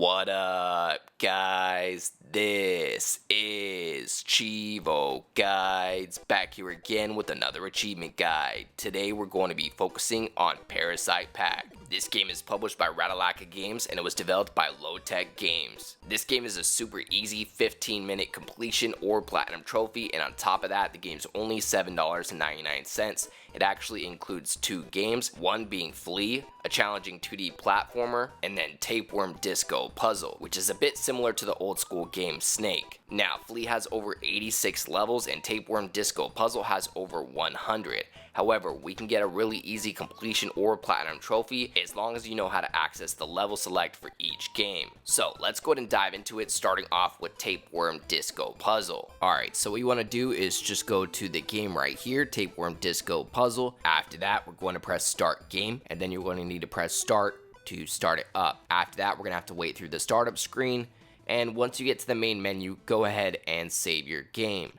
What up, guys? This is Cheevo Guides, back here again with another achievement guide. Today we're going to be focusing on Parasite Pack. This game is published by Ratalaika Games and it was developed by Lowtek Games. This game is a super easy 15-minute completion or platinum trophy, and on top of that, the game's only $7.99. It actually includes two games, one being Flea, a challenging 2D platformer, and then Tapeworm Disco Puzzle, which is a bit similar to the old school game Snake. Now, Flea has over 86 levels and Tapeworm Disco Puzzle has over 100. However, we can get a really easy completion or platinum trophy as long as you know how to access the level select for each game. So let's go ahead and dive into it, starting off with Tapeworm Disco Puzzle. Alright, so what you want to do is just go to the game right here, Tapeworm Disco Puzzle. After that, we're going to press Start Game, and then you're going to need to press Start to start it up. After that, we're going to have to wait through the startup screen, and once you get to the main menu, go ahead and save your game.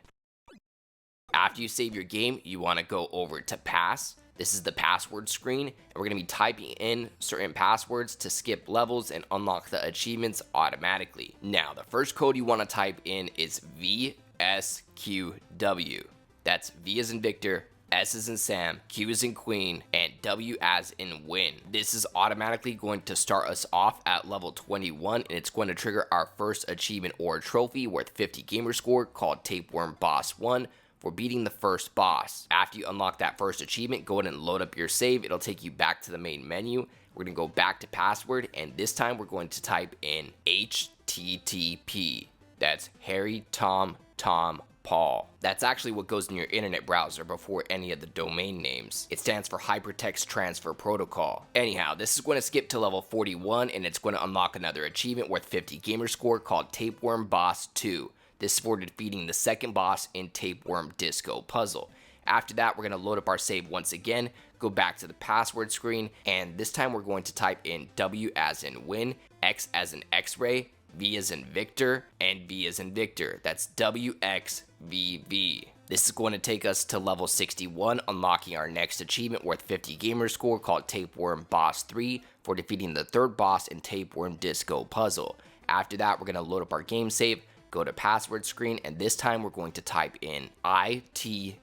After you save your game, you want to go over to Pass. This is the password screen, and we're going to be typing in certain passwords to skip levels and unlock the achievements automatically. Now, the first code you want to type in is VSQW. That's V as in Victor, S as in Sam, Q as in Queen, and W as in Win. This is automatically going to start us off at level 21, and it's going to trigger our first achievement or trophy worth 50 gamer score called Tapeworm Boss 1. For beating the first boss. After you unlock that first achievement, go ahead and load up your save. It'll take you back to the main menu. We're going to go back to password, and this time we're going to type in HTTP. That's Harry, Tom, Paul. That's actually what goes in your internet browser before any of the domain names. It stands for Hypertext Transfer Protocol. Anyhow, this is going to skip to level 41, and it's going to unlock another achievement worth 50 gamer score called Tapeworm Boss 2. This is for defeating the second boss in Tapeworm Disco Puzzle. After that, we're going to load up our save once again, go back to the password screen, and this time we're going to type in W as in Win, X as in X-Ray, V as in Victor, and V as in Victor. That's WXVV. This is going to take us to level 61, unlocking our next achievement worth 50 gamer score called Tapeworm Boss 3 for defeating the third boss in Tapeworm Disco Puzzle. After that, we're going to load up our game save, go to password screen, and this time we're going to type in ITKS.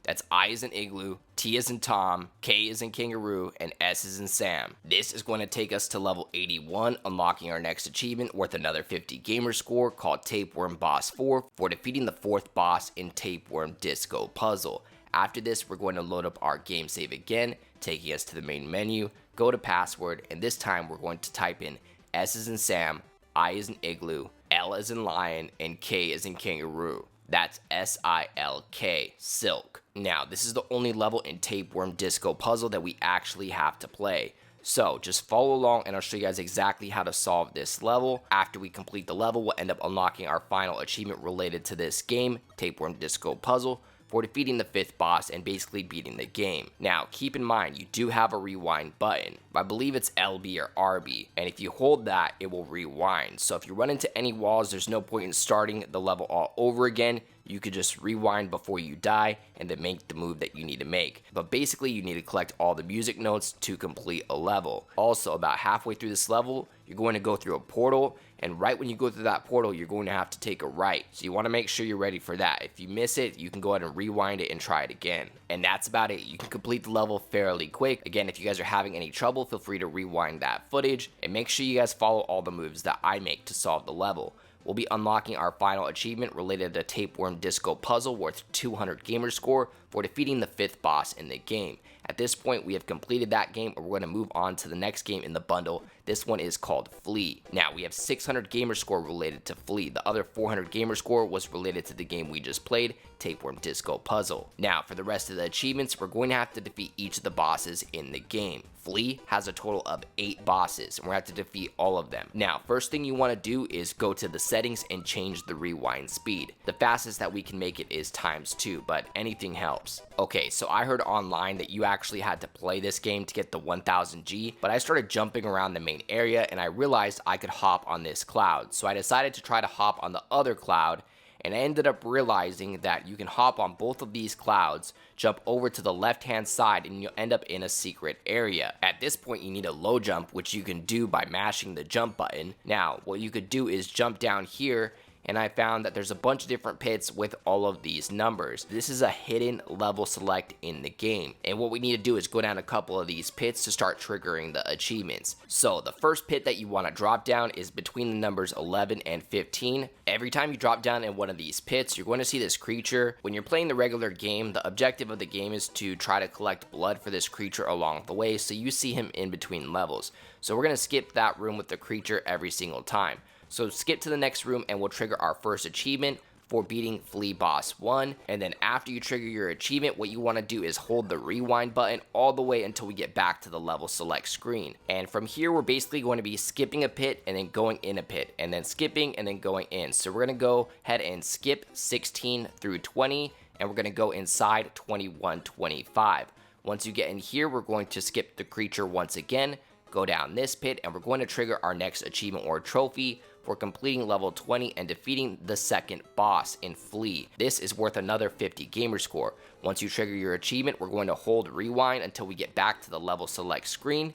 That's I as in Igloo, T as in Tom, K as in Kangaroo, and S as in Sam. This is going to take us to level 81, unlocking our next achievement worth another 50 gamer score called Tapeworm Boss 4 for defeating the fourth boss in Tapeworm Disco Puzzle. After this, we're going to load up our game save again, taking us to the main menu, go to password, and this time we're going to type in S as in Sam, I as in Igloo, L as in Lion, and K as in Kangaroo. That's SILK, Silk. Now, this is the only level in Tapeworm Disco Puzzle that we actually have to play. So, just follow along and I'll show you guys exactly how to solve this level. After we complete the level, we'll end up unlocking our final achievement related to this game, Tapeworm Disco Puzzle, for defeating the fifth boss and basically beating the game. Now, keep in mind, you do have a rewind button. I believe it's LB or RB, and if you hold that, it will rewind. So if you run into any walls, there's no point in starting the level all over again. You could just rewind before you die and then make the move that you need to make. But basically, you need to collect all the music notes to complete a level. Also, about halfway through this level, you're going to go through a portal, and right when you go through that portal, you're going to have to take a right. So you want to make sure you're ready for that. If you miss it, you can go ahead and rewind it and try it again. And that's about it. You can complete the level fairly quick. Again, if you guys are having any trouble, feel free to rewind that footage, and make sure you guys follow all the moves that I make to solve the level. We'll be unlocking our final achievement related to Tapeworm Disco Puzzle worth 200 gamer score for defeating the fifth boss in the game. At this point, we have completed that game, and we're going to move on to the next game in the bundle. This one is called Flea. Now, we have 600 gamer score related to Flea. The other 400 gamer score was related to the game we just played, Tapeworm Disco Puzzle. Now, for the rest of the achievements, we're going to have to defeat each of the bosses in the game. Flea has a total of 8 bosses, and we're going to have to defeat all of them. Now, first thing you want to do is go to the settings and change the rewind speed. The fastest that we can make it is ×2, but anything helps. Okay, so I heard online that you actually had to play this game to get the 1000G, but I started jumping around the main area and I realized I could hop on this cloud. So I decided to try to hop on the other cloud, and I ended up realizing that you can hop on both of these clouds, jump over to the left hand side, and you'll end up in a secret area. At this point you need a low jump, which you can do by mashing the jump button. Now what you could do is jump down here, and I found that there's a bunch of different pits with all of these numbers. This is a hidden level select in the game, and what we need to do is go down a couple of these pits to start triggering the achievements. So the first pit that you want to drop down is between the numbers 11 and 15. Every time you drop down in one of these pits, you're going to see this creature. When you're playing the regular game, the objective of the game is to try to collect blood for this creature along the way, so you see him in between levels. So we're going to skip that room with the creature every single time. So skip to the next room and we'll trigger our first achievement for beating Flea Boss 1. And then after you trigger your achievement, what you want to do is hold the rewind button all the way until we get back to the level select screen. And from here, we're basically going to be skipping a pit and then going in a pit and then skipping and then going in. So we're going to go ahead and skip 16 through 20 and we're going to go inside 21, 25. Once you get in here, we're going to skip the creature once again, go down this pit, and we're going to trigger our next achievement or trophy for completing level 20 and defeating the second boss in Flea. This is worth another 50 gamer score. Once you trigger your achievement, we're going to hold rewind until we get back to the level select screen.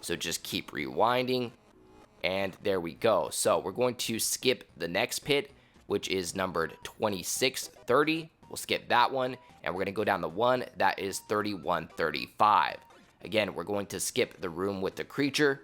So just keep rewinding, and there we go. So we're going to skip the next pit, which is numbered 2630. We'll skip that one, and we're going to go down the one that is 3135. Again, we're going to skip the room with the creature,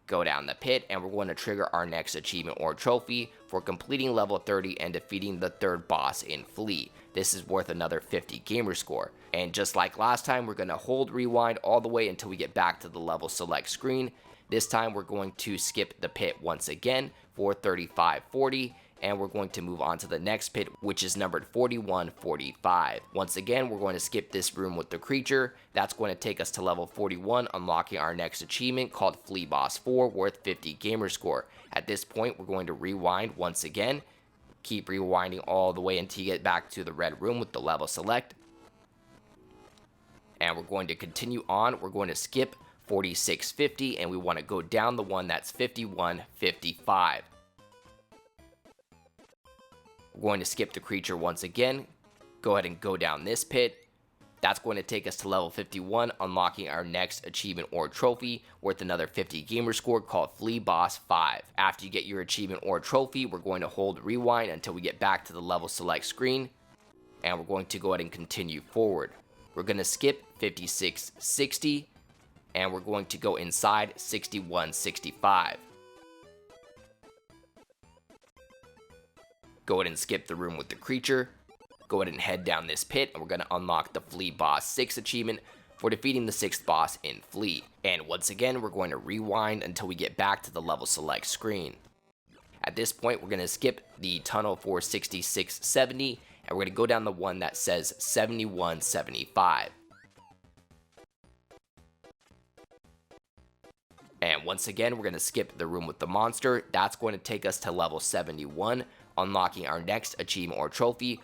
go down the pit, and we're going to trigger our next achievement or trophy for completing level 30 and defeating the third boss in Flea. This is worth another 50 gamer score. And just like last time, we're going to hold rewind all the way until we get back to the level select screen. This time we're going to skip the pit once again for 3540, and we're going to move on to the next pit, which is numbered 4145. Once again, we're going to skip this room with the creature. That's going to take us to level 41, unlocking our next achievement called Flea Boss 4, worth 50 gamer score. At this point, we're going to rewind once again. Keep rewinding all the way until you get back to the red room with the level select. And we're going to continue on. We're going to skip 4650, and we want to go down the one that's 5155. We're going to skip the creature once again, go ahead and go down this pit. That's going to take us to level 51, unlocking our next achievement or trophy worth another 50 gamer score called Flea Boss 5. After you get your achievement or trophy, we're going to hold rewind until we get back to the level select screen, and we're going to go ahead and continue forward. We're going to skip 5660, and we're going to go inside 6165. Go ahead and skip the room with the creature, go ahead and head down this pit, and we're going to unlock the Flea Boss 6 achievement for defeating the 6th boss in Flea. And once again, we're going to rewind until we get back to the level select screen. At this point, we're going to skip the tunnel for 6670, and we're going to go down the one that says 7175. And once again, we're going to skip the room with the monster. That's going to take us to level 71, unlocking our next achievement or trophy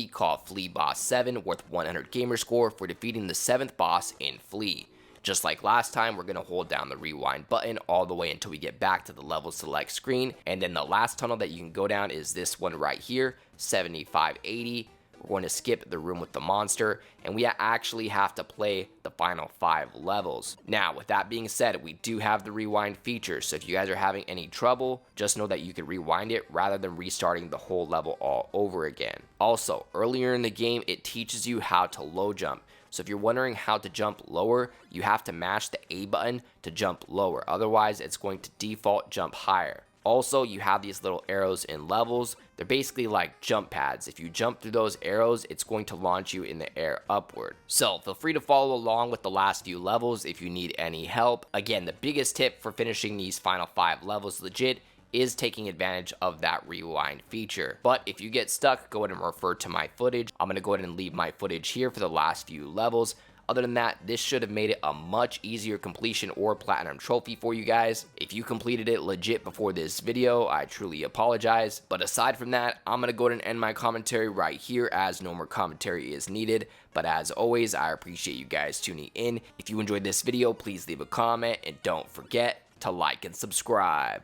called Flea Boss 7, worth 100 gamer score for defeating the 7th boss in Flea. Just like last time, we're going to hold down the rewind button all the way until we get back to the level select screen, and then the last tunnel that you can go down is this one right here, 7580. We're going to skip the room with the monster, and we actually have to play the final 5 levels. Now, with that being said, we do have the rewind feature, so if you guys are having any trouble, just know that you can rewind it rather than restarting the whole level all over again. Also, earlier in the game, it teaches you how to low jump. So if you're wondering how to jump lower, you have to mash the A button to jump lower. Otherwise, it's going to default jump higher. Also, you have these little arrows in levels. They're basically like jump pads. If you jump through those arrows, it's going to launch you in the air upward. So feel free to follow along with the last few levels if you need any help. Again, the biggest tip for finishing these final 5 levels legit is taking advantage of that rewind feature. But if you get stuck, go ahead and refer to my footage. I'm going to go ahead and leave my footage here for the last few levels. Other than that, this should have made it a much easier completion or platinum trophy for you guys. If you completed it legit before this video, I truly apologize. But aside from that, I'm going to go ahead and end my commentary right here as no more commentary is needed. But as always, I appreciate you guys tuning in. If you enjoyed this video, please leave a comment and don't forget to like and subscribe.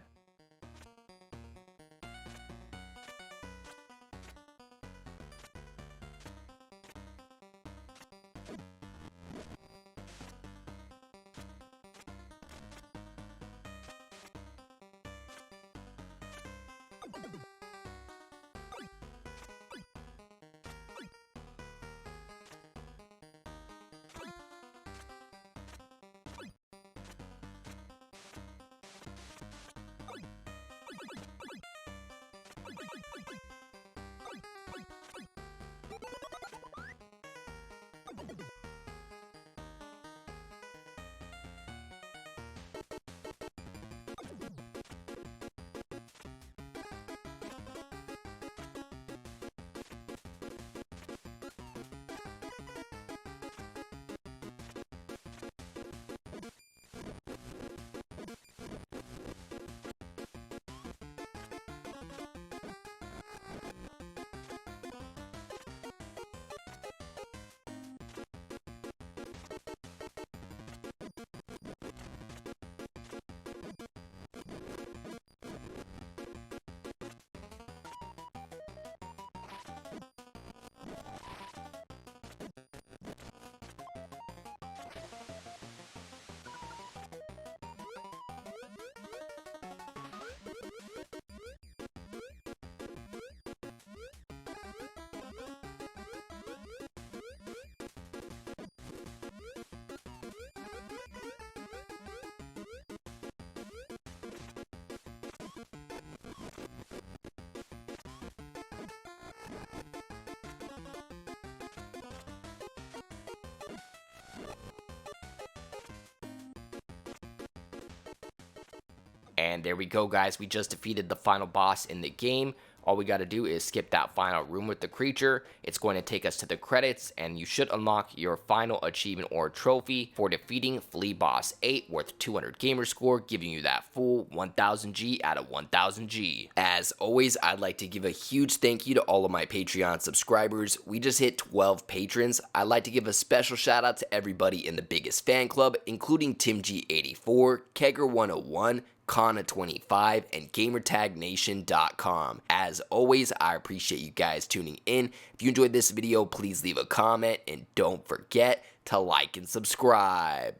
And there we go, guys. We just defeated the final boss in the game. All we got to do is skip that final room with the creature. It's going to take us to the credits, and you should unlock your final achievement or trophy for defeating Flea Boss 8 worth 200 gamer score, giving you that full 1000 G out of 1000 G. As always, I'd like to give a huge thank you to all of my Patreon subscribers. We just hit 12 patrons. I'd like to give a special shout out to everybody in the biggest fan club, including TimG84, Kegger101, Kana25, and GamerTagNation.com. As always, I appreciate you guys tuning in. If you enjoyed this video, please leave a comment and don't forget to like and subscribe.